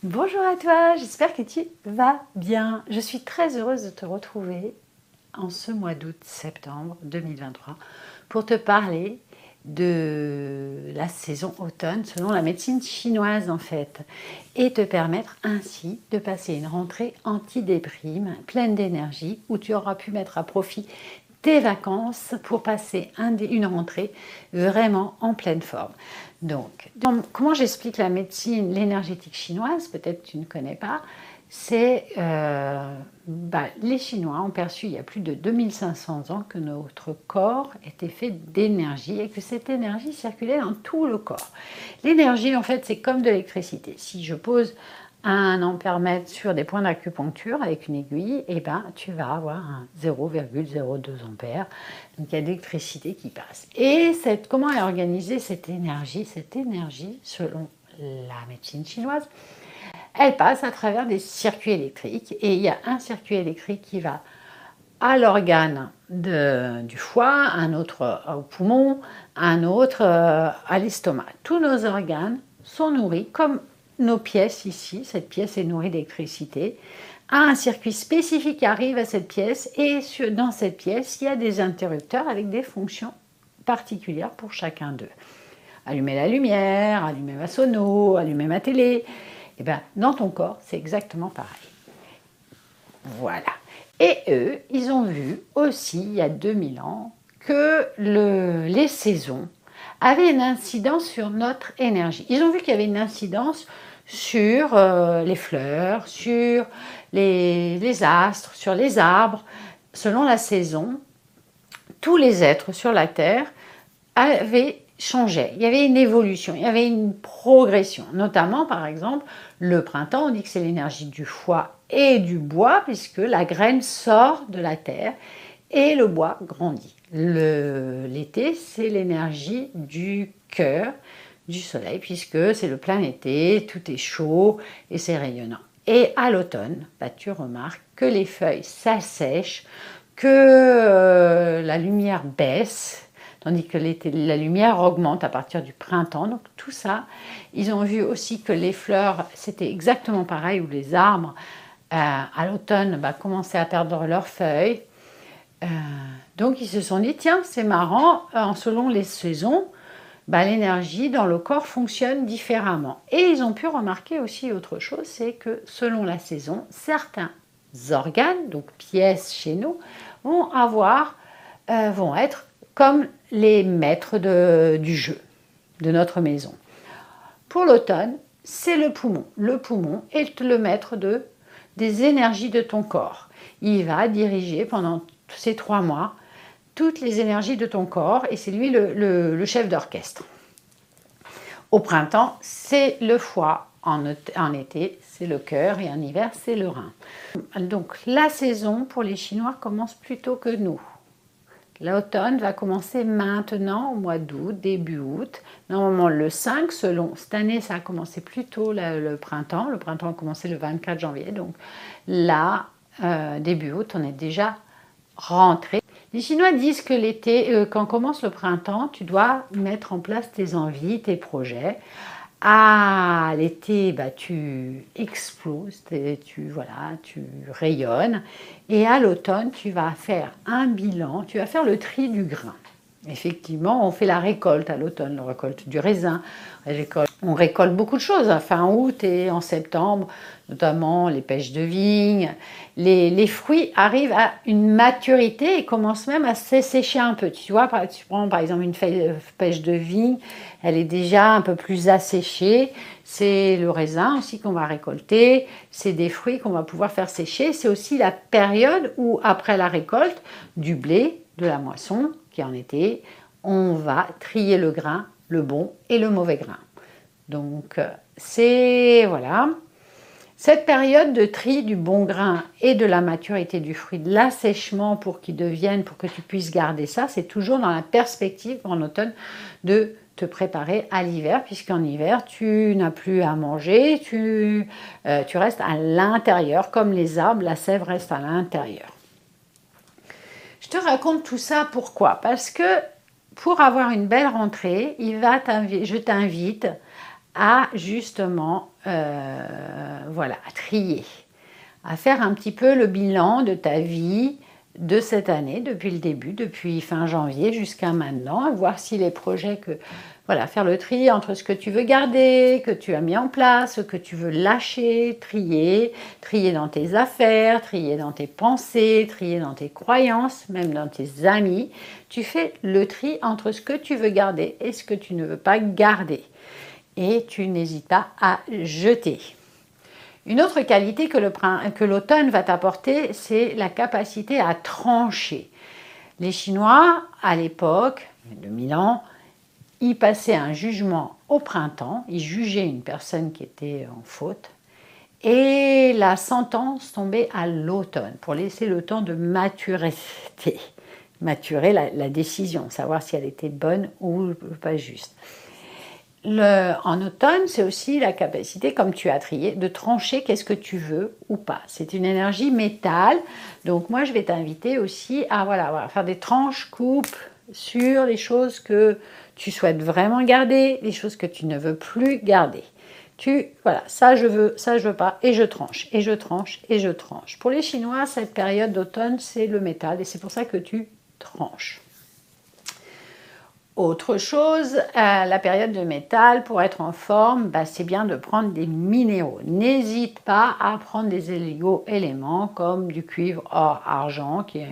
Bonjour à toi, j'espère que tu vas bien. Je suis très heureuse de te retrouver en ce mois d'août-septembre 2023 pour te parler de la saison automne selon la médecine chinoise en fait et te permettre ainsi de passer une rentrée anti-déprime, pleine d'énergie où tu auras pu mettre à profit tes vacances pour passer une rentrée vraiment en pleine forme. Donc, comment j'explique la médecine, l'énergétique chinoise, peut-être tu ne connais pas, c'est les Chinois ont perçu il y a plus de 2500 ans que notre corps était fait d'énergie et que cette énergie circulait dans tout le corps. L'énergie, en fait, c'est comme de l'électricité. Si je pose un ampèremètre sur des points d'acupuncture avec une aiguille, et tu vas avoir un 0,02 ampères. Donc il y a de l'électricité qui passe. Et comment est organisée cette énergie? Cette énergie, selon la médecine chinoise, elle passe à travers des circuits électriques. Et il y a un circuit électrique qui va à l'organe du foie, un autre au poumon, un autre à l'estomac. Tous nos organes sont nourris comme nos pièces ici. Cette pièce est nourrie d'électricité. Un circuit spécifique arrive à cette pièce et dans cette pièce, il y a des interrupteurs avec des fonctions particulières pour chacun d'eux. Allumer la lumière, allumer ma sono, allumer ma télé. Et dans ton corps, c'est exactement pareil. Voilà. Et eux, ils ont vu aussi, il y a 2000 ans, que les saisons avaient une incidence sur notre énergie. Ils ont vu qu'il y avait une incidence sur les fleurs, sur les astres, sur les arbres. Selon la saison, tous les êtres sur la Terre avaient changé. Il y avait une évolution, il y avait une progression. Notamment, par exemple, le printemps, on dit que c'est l'énergie du foie et du bois, puisque la graine sort de la terre et le bois grandit. L'été, c'est l'énergie du cœur, du soleil, puisque c'est le plein été, tout est chaud et c'est rayonnant. Et à l'automne, tu remarques que les feuilles s'assèchent, que la lumière baisse, tandis que la lumière augmente à partir du printemps. Donc tout ça, ils ont vu aussi que les fleurs, c'était exactement pareil, ou les arbres, à l'automne, commençaient à perdre leurs feuilles. Donc ils se sont dit, tiens, c'est marrant, selon les saisons, l'énergie dans le corps fonctionne différemment. Et ils ont pu remarquer aussi autre chose, c'est que selon la saison, certains organes, donc pièces chez nous, vont être comme les maîtres du jeu de notre maison. Pour l'automne, c'est le poumon. Le poumon est le maître des énergies de ton corps. Il va diriger pendant ces 3 mois toutes les énergies de ton corps et c'est lui le chef d'orchestre. Au printemps, c'est le foie. En été, c'est le cœur et en hiver, c'est le rein. Donc la saison pour les Chinois commence plus tôt que nous. L'automne va commencer maintenant, au mois d'août, début août. Normalement, le 5, cette année, ça a commencé plus tôt le printemps. Le printemps a commencé le 24 janvier. Donc là, début août, on est déjà rentré. Les Chinois disent que l'été, quand commence le printemps, tu dois mettre en place tes envies, tes projets. À l'été, tu exploses, tu rayonnes. Et à l'automne, tu vas faire un bilan, tu vas faire le tri du grain. Effectivement, on fait la récolte à l'automne, la récolte du raisin. On récolte beaucoup de choses, fin août et en septembre, notamment les pêches de vigne. Les fruits arrivent à une maturité et commencent même à s'assécher un peu. Tu vois, tu prends par exemple une pêche de vigne, elle est déjà un peu plus asséchée. C'est le raisin aussi qu'on va récolter. C'est des fruits qu'on va pouvoir faire sécher. C'est aussi la période où, après la récolte du blé, de la moisson, qui est en été, on va trier le grain, le bon et le mauvais grain. Donc, c'est voilà. Cette période de tri du bon grain et de la maturité du fruit, de l'assèchement pour que tu puisses garder ça, c'est toujours dans la perspective en automne de te préparer à l'hiver, puisqu'en hiver, tu n'as plus à manger, tu restes à l'intérieur, comme les arbres, la sève reste à l'intérieur. Je te raconte tout ça pourquoi? Parce que pour avoir une belle rentrée, je t'invite à justement voilà, à trier, à faire un petit peu le bilan de ta vie de cette année, depuis le début, depuis fin janvier jusqu'à maintenant, à voir si les projets que... Voilà, faire le tri entre ce que tu veux garder, que tu as mis en place, ce que tu veux lâcher, trier dans tes affaires, trier dans tes pensées, trier dans tes croyances, même dans tes amis. Tu fais le tri entre ce que tu veux garder et ce que tu ne veux pas garder. Et tu n'hésites pas à jeter. Une autre qualité que l'automne va t'apporter, c'est la capacité à trancher. Les Chinois, à l'époque, de 1000 ans, ils passaient un jugement au printemps, ils jugeaient une personne qui était en faute, et la sentence tombait à l'automne, pour laisser le temps de maturité, maturer la décision, savoir si elle était bonne ou pas juste. En automne, c'est aussi la capacité, comme tu as trié, de trancher qu'est-ce que tu veux ou pas. C'est une énergie métal, donc moi je vais t'inviter aussi à voilà, faire des tranches, coupes sur les choses que tu souhaites vraiment garder, les choses que tu ne veux plus garder. Voilà, ça je veux pas, et je tranche, et je tranche, et je tranche. Pour les Chinois, cette période d'automne, c'est le métal, et c'est pour ça que tu tranches. Autre chose, la période de métal, pour être en forme, c'est bien de prendre des minéraux. N'hésite pas à prendre des éléments comme du cuivre, or, argent, qui est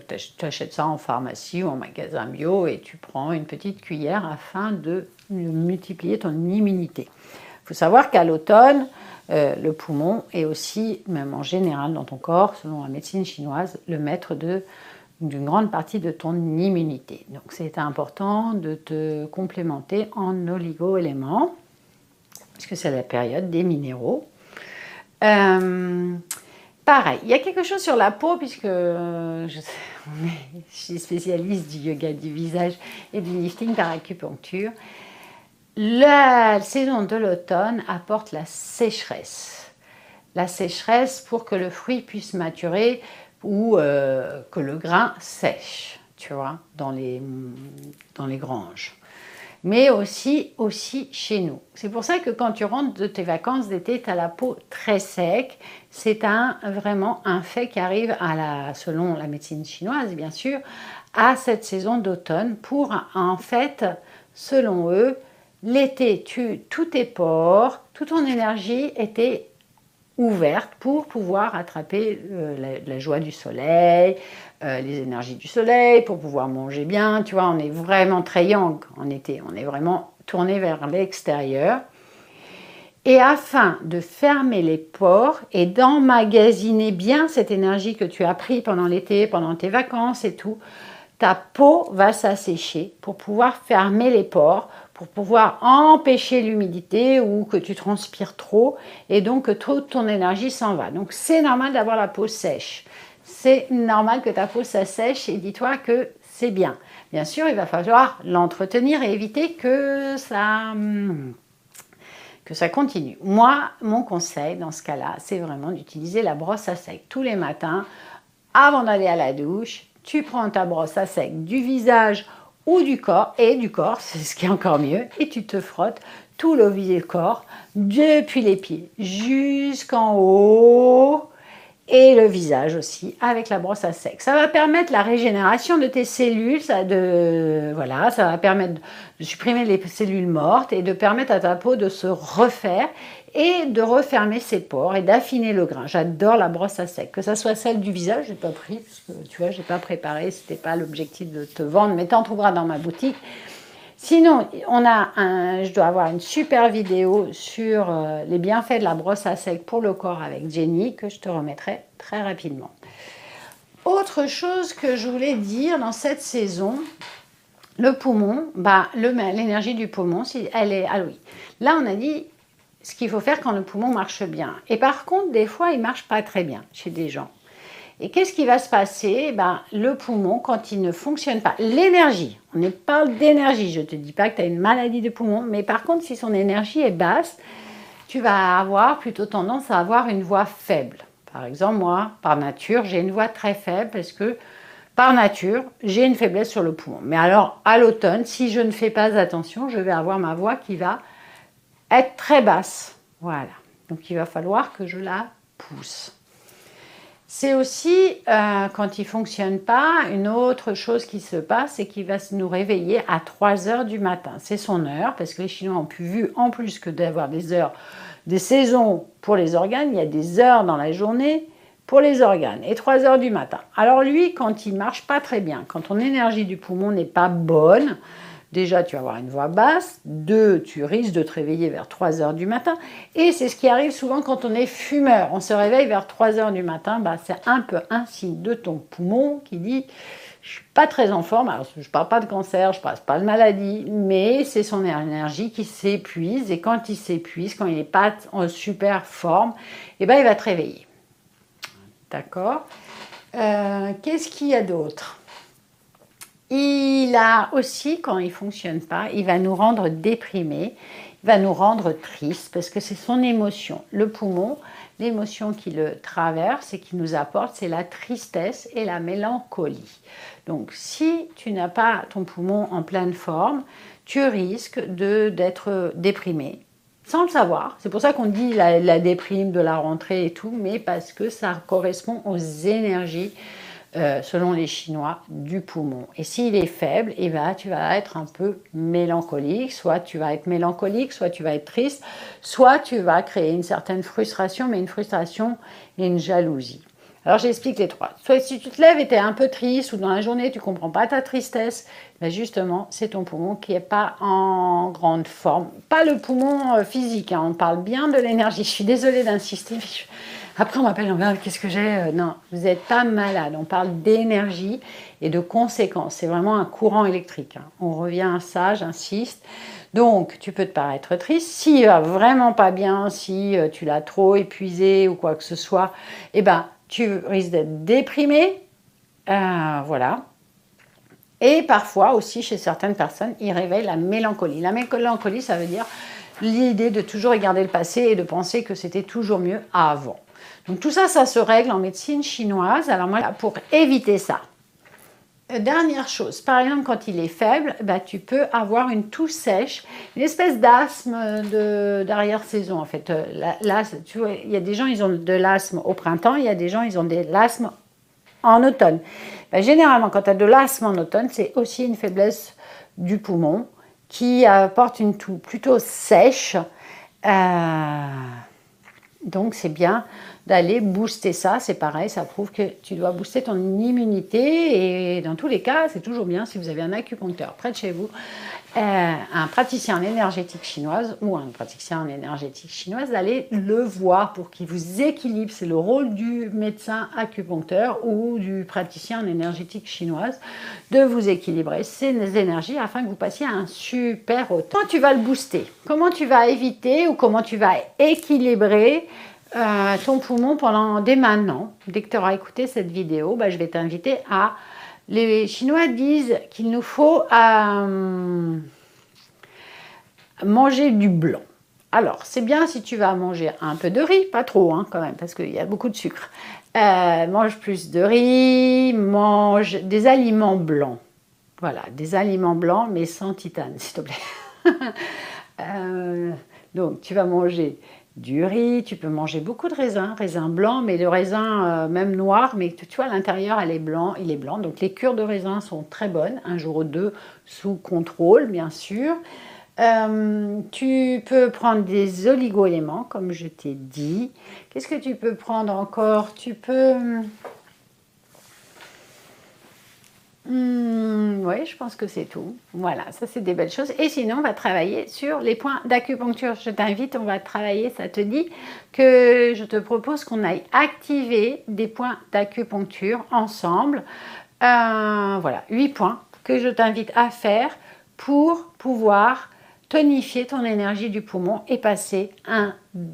tu achètes ça en pharmacie ou en magasin bio et tu prends une petite cuillère afin de multiplier ton immunité. Il faut savoir qu'à l'automne, le poumon est aussi, même en général dans ton corps, selon la médecine chinoise, le maître d'une grande partie de ton immunité. Donc c'est important de te complémenter en oligo-éléments, parce que c'est la période des minéraux. Pareil, il y a quelque chose sur la peau, puisque je suis spécialiste du yoga du visage et du lifting par acupuncture. La saison de l'automne apporte la sécheresse. La sécheresse pour que le fruit puisse maturer ou que le grain sèche, tu vois, dans les granges. Mais aussi chez nous. C'est pour ça que quand tu rentres de tes vacances d'été, tu as la peau très sec. C'est vraiment un fait qui arrive selon la médecine chinoise, bien sûr, à cette saison d'automne pour, en fait, selon eux, l'été, tous tes pores, toute ton énergie était ouverte pour pouvoir attraper la joie du soleil, les énergies du soleil, pour pouvoir manger bien. Tu vois, on est vraiment très yang en été, on est vraiment tourné vers l'extérieur. Et afin de fermer les pores et d'emmagasiner bien cette énergie que tu as pris pendant l'été, pendant tes vacances et tout, ta peau va s'assécher pour pouvoir fermer les pores, pour pouvoir empêcher l'humidité ou que tu transpires trop et donc que toute ton énergie s'en va. Donc c'est normal d'avoir la peau sèche. C'est normal que ta peau s'assèche et dis-toi que c'est bien. Bien sûr, il va falloir l'entretenir et éviter que ça continue. Moi, mon conseil dans ce cas-là, c'est vraiment d'utiliser la brosse à sec tous les matins avant d'aller à la douche. Tu prends ta brosse à sec du visage ou du corps, c'est ce qui est encore mieux, et tu te frottes tout le corps, depuis les pieds jusqu'en haut, et le visage aussi, avec la brosse à sec. Ça va permettre la régénération de tes cellules, ça va permettre de supprimer les cellules mortes et de permettre à ta peau de se refaire et de refermer ses pores et d'affiner le grain. J'adore la brosse à sec, que ça soit celle du visage, je n'ai pas pris, parce que tu vois, je n'ai pas préparé, ce n'était pas l'objectif de te vendre, mais tu en trouveras dans ma boutique. Sinon, je dois avoir une super vidéo sur les bienfaits de la brosse à sec pour le corps avec Jenny, que je te remettrai très rapidement. Autre chose que je voulais dire dans cette saison, le poumon, l'énergie du poumon, elle est... Ah oui, là on a dit ce qu'il faut faire quand le poumon marche bien. Et par contre, des fois, il ne marche pas très bien chez des gens. Et qu'est-ce qui va se passer? Le poumon, quand il ne fonctionne pas, l'énergie, on parle d'énergie, je ne te dis pas que tu as une maladie de poumon, mais par contre, si son énergie est basse, tu vas avoir plutôt tendance à avoir une voix faible. Par exemple, moi, par nature, j'ai une voix très faible parce que, par nature, j'ai une faiblesse sur le poumon. Mais alors, à l'automne, si je ne fais pas attention, je vais avoir ma voix qui va être très basse. Voilà. Donc, il va falloir que je la pousse. C'est aussi, quand il ne fonctionne pas, une autre chose qui se passe, c'est qu'il va nous réveiller à 3 heures du matin. C'est son heure, parce que les Chinois ont pu vu, en plus que d'avoir des heures, des saisons pour les organes, il y a des heures dans la journée pour les organes, et 3 heures du matin. Alors lui, quand il ne marche pas très bien, quand ton énergie du poumon n'est pas bonne, déjà, tu vas avoir une voix basse. 2, tu risques de te réveiller vers 3 heures du matin. Et c'est ce qui arrive souvent quand on est fumeur. On se réveille vers 3 heures du matin. C'est un peu un signe de ton poumon qui dit « je ne suis pas très en forme ». Alors, je ne parle pas de cancer, je ne parle pas de maladie, mais c'est son énergie qui s'épuise. Et quand il s'épuise, quand il n'est pas en super forme, il va te réveiller. D'accord. Qu'est-ce qu'il y a d'autre ? Il a aussi, quand il ne fonctionne pas, il va nous rendre déprimés, il va nous rendre tristes parce que c'est son émotion. Le poumon, l'émotion qui le traverse et qui nous apporte, c'est la tristesse et la mélancolie. Donc, si tu n'as pas ton poumon en pleine forme, tu risques d'être déprimé, sans le savoir. C'est pour ça qu'on dit la déprime de la rentrée et tout, mais parce que ça correspond aux énergies selon les Chinois, du poumon. Et s'il est faible, tu vas être un peu mélancolique. Soit tu vas être mélancolique, soit tu vas être triste, soit tu vas créer une certaine frustration, mais une frustration et une jalousie. Alors j'explique les trois. Soit si tu te lèves et tu es un peu triste, ou dans la journée tu ne comprends pas ta tristesse, justement c'est ton poumon qui n'est pas en grande forme. Pas le poumon physique, on parle bien de l'énergie. Je suis désolée d'insister, après, on m'appelle, on me dit, qu'est-ce que j'ai ? Non, vous n'êtes pas malade. On parle d'énergie et de conséquences. C'est vraiment un courant électrique. On revient à ça, j'insiste. Donc, tu peux te paraître triste. S'il va vraiment pas bien, si tu l'as trop épuisé ou quoi que ce soit, tu risques d'être déprimé. Voilà. Et parfois aussi, chez certaines personnes, il réveille la mélancolie. La mélancolie, ça veut dire l'idée de toujours regarder le passé et de penser que c'était toujours mieux avant. Donc tout ça, ça se règle en médecine chinoise. Alors moi, pour éviter ça, dernière chose, par exemple, quand il est faible, tu peux avoir une toux sèche, une espèce d'asthme d'arrière-saison en fait. Tu vois, il y a des gens, ils ont de l'asthme au printemps, il y a des gens, ils ont de l'asthme en automne. Généralement, quand tu as de l'asthme en automne, c'est aussi une faiblesse du poumon qui apporte une toux plutôt sèche. Donc c'est bien d'aller booster ça, c'est pareil, ça prouve que tu dois booster ton immunité et dans tous les cas, c'est toujours bien si vous avez un acupuncteur près de chez vous, un praticien en énergétique chinoise ou un praticien en énergétique chinoise, d'aller le voir pour qu'il vous équilibre. C'est le rôle du médecin acupuncteur ou du praticien en énergétique chinoise de vous équilibrer ces énergies afin que vous passiez un super haut. Comment tu vas le booster ? Comment tu vas éviter ou comment tu vas équilibrer ton poumon dès maintenant, dès que tu auras écouté cette vidéo, je vais t'inviter à... Les Chinois disent qu'il nous faut manger du blanc. Alors, c'est bien si tu vas manger un peu de riz, pas trop quand même, parce qu'il y a beaucoup de sucre. Mange plus de riz, mange des aliments blancs. Voilà, des aliments blancs, mais sans titane, s'il te plaît. Donc, tu vas manger du riz, tu peux manger beaucoup de raisins blancs, mais le raisin même noir, mais tu vois à l'intérieur il est blanc, donc les cures de raisin sont très bonnes, un jour ou deux sous contrôle bien sûr. Tu peux prendre des oligo-éléments comme je t'ai dit. Qu'est-ce que tu peux prendre encore ? Tu peux... oui, je pense que c'est tout. Voilà, ça c'est des belles choses. Et sinon, on va travailler sur les points d'acupuncture. Je t'invite, on va travailler, ça te dit que je te propose qu'on aille activer des points d'acupuncture ensemble. Voilà, 8 points que je t'invite à faire pour pouvoir tonifier ton énergie du poumon et passer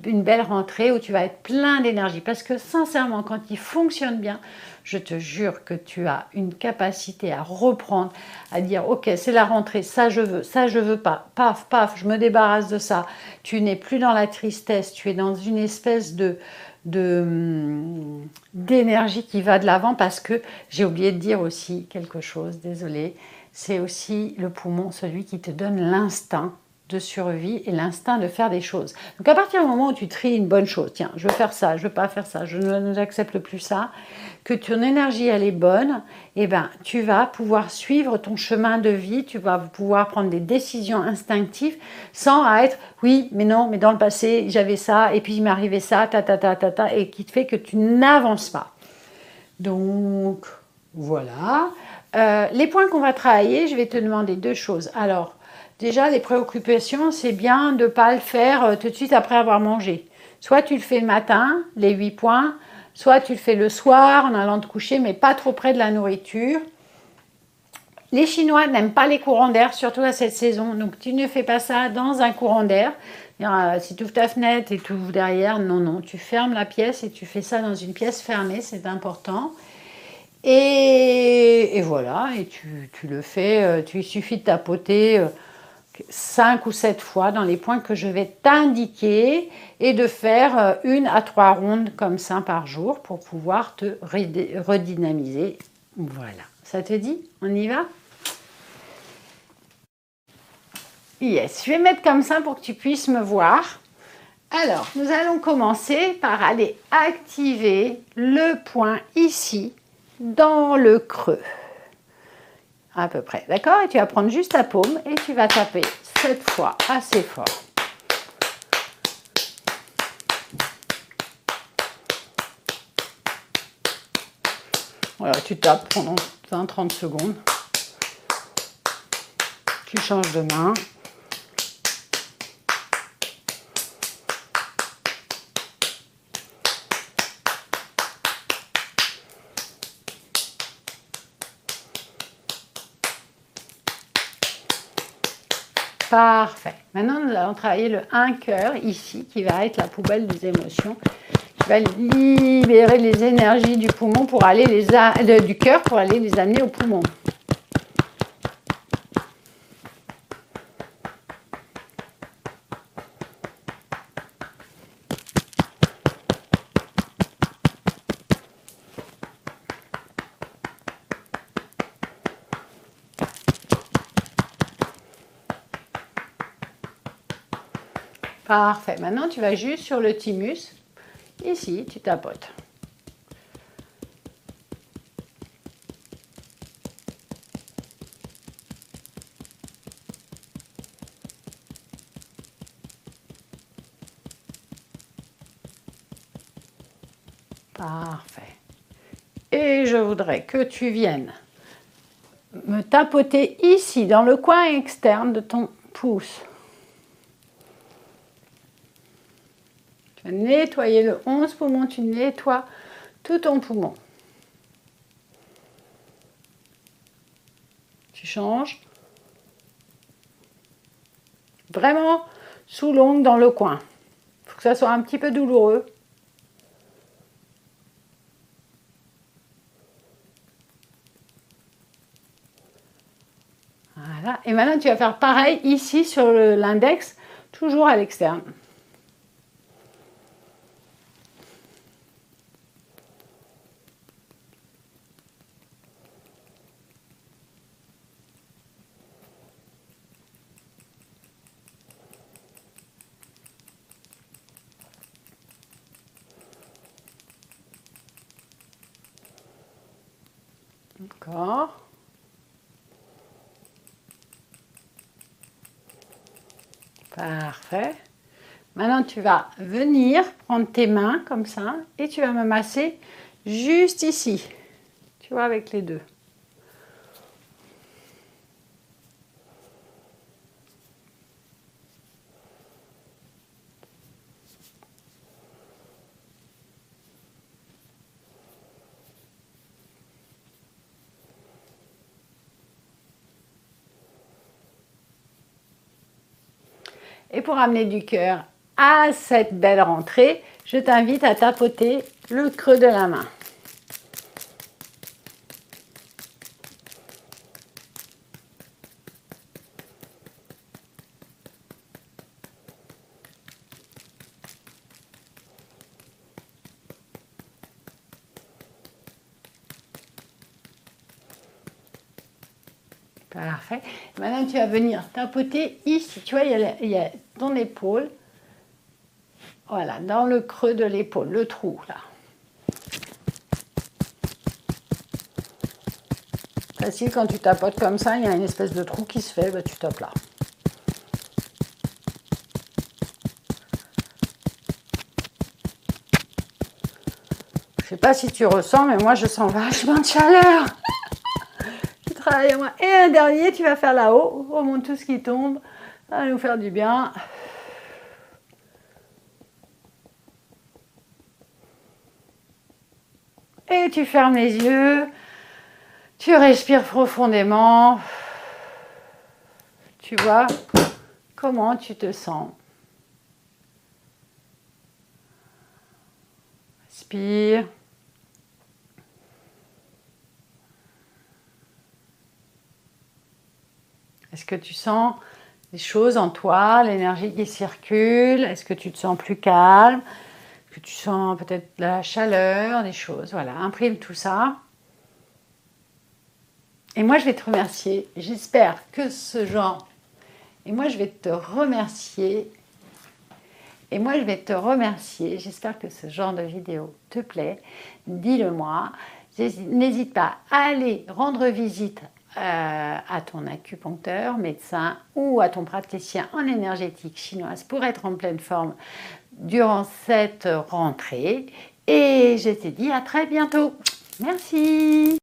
une belle rentrée où tu vas être plein d'énergie. Parce que sincèrement, quand il fonctionne bien, je te jure que tu as une capacité à reprendre, à dire « Ok, c'est la rentrée, ça je veux pas, paf, paf, je me débarrasse de ça. » Tu n'es plus dans la tristesse, tu es dans une espèce d'énergie qui va de l'avant parce que j'ai oublié de dire aussi quelque chose, désolée, c'est aussi le poumon, celui qui te donne l'instinct de survie et l'instinct de faire des choses. Donc à partir du moment où tu tries une bonne chose, tiens, je veux faire ça, je veux pas faire ça, je n'accepte plus ça, que ton énergie elle est bonne, eh ben tu vas pouvoir suivre ton chemin de vie, tu vas pouvoir prendre des décisions instinctives sans être oui, mais non, mais dans le passé j'avais ça et puis il m'est arrivé ça, et qui te fait que tu n'avances pas. Donc voilà. Les points qu'on va travailler, je vais te demander deux choses. Alors, déjà, les préoccupations, c'est bien de ne pas le faire tout de suite après avoir mangé. Soit tu le fais le matin, les 8 points, soit tu le fais le soir en allant te coucher, mais pas trop près de la nourriture. Les Chinois n'aiment pas les courants d'air, surtout à cette saison. Donc, tu ne fais pas ça dans un courant d'air. Si tu ouvres ta fenêtre et tu ouvres derrière, non, non. Tu fermes la pièce et tu fais ça dans une pièce fermée, c'est important. Et voilà, et tu le fais, il suffit de tapoter 5 ou 7 fois dans les points que je vais t'indiquer et de faire 1 à 3 rondes comme ça par jour pour pouvoir te redynamiser. Voilà, ça te dit? On y va? Yes, je vais mettre comme ça pour que tu puisses me voir. Alors, nous allons commencer par aller activer le point ici, dans le creux. À peu près, d'accord? Et tu vas prendre juste ta paume et tu vas taper 7 fois assez fort. Voilà, tu tapes pendant 20-30 secondes. Tu changes de main. Parfait. Maintenant, nous allons travailler le 1 cœur ici, qui va être la poubelle des émotions, qui va libérer les énergies du poumon pour aller du cœur pour aller les amener au poumon. Parfait. Maintenant, tu vas juste sur le thymus. Ici, tu tapotes. Parfait. Et je voudrais que tu viennes me tapoter ici, dans le coin externe de ton pouce. Tu vas nettoyer le 11 poumon, tu nettoies tout ton poumon. Tu changes. Vraiment sous l'ongle dans le coin. Il faut que ça soit un petit peu douloureux. Voilà. Et maintenant, tu vas faire pareil ici sur l'index, toujours à l'externe. Encore. Parfait. Maintenant, tu vas venir prendre tes mains comme ça et tu vas me masser juste ici. Tu vois, avec les deux. Et pour amener du cœur à cette belle rentrée, je t'invite à tapoter le creux de la main. Parfait. Maintenant, tu vas venir tapoter ici. Tu vois, il y a ton épaule. Voilà, dans le creux de l'épaule, le trou, là. Facile, quand tu tapotes comme ça, il y a une espèce de trou qui se fait, bah, tu tapes là. Je sais pas si tu ressens, mais moi, je sens vachement de chaleur. Tu travailles à moi. Et un dernier, tu vas faire là-haut. Remonte tout ce qui tombe. Ça va nous faire du bien. Et tu fermes les yeux. Tu respires profondément. Tu vois comment tu te sens. Respire. Est-ce que tu sens des choses en toi, l'énergie qui circule? Est-ce que tu te sens plus calme? Est-ce que tu sens peut-être la chaleur, des choses? Voilà, imprime tout ça. Et moi, je vais te remercier. J'espère que ce genre... Et moi, je vais te remercier. Et moi, je vais te remercier. J'espère que ce genre de vidéo te plaît. Dis-le-moi. N'hésite pas à aller rendre visite à ton acupuncteur, médecin ou à ton praticien en énergétique chinoise pour être en pleine forme durant cette rentrée. Et je te dis à très bientôt. Merci.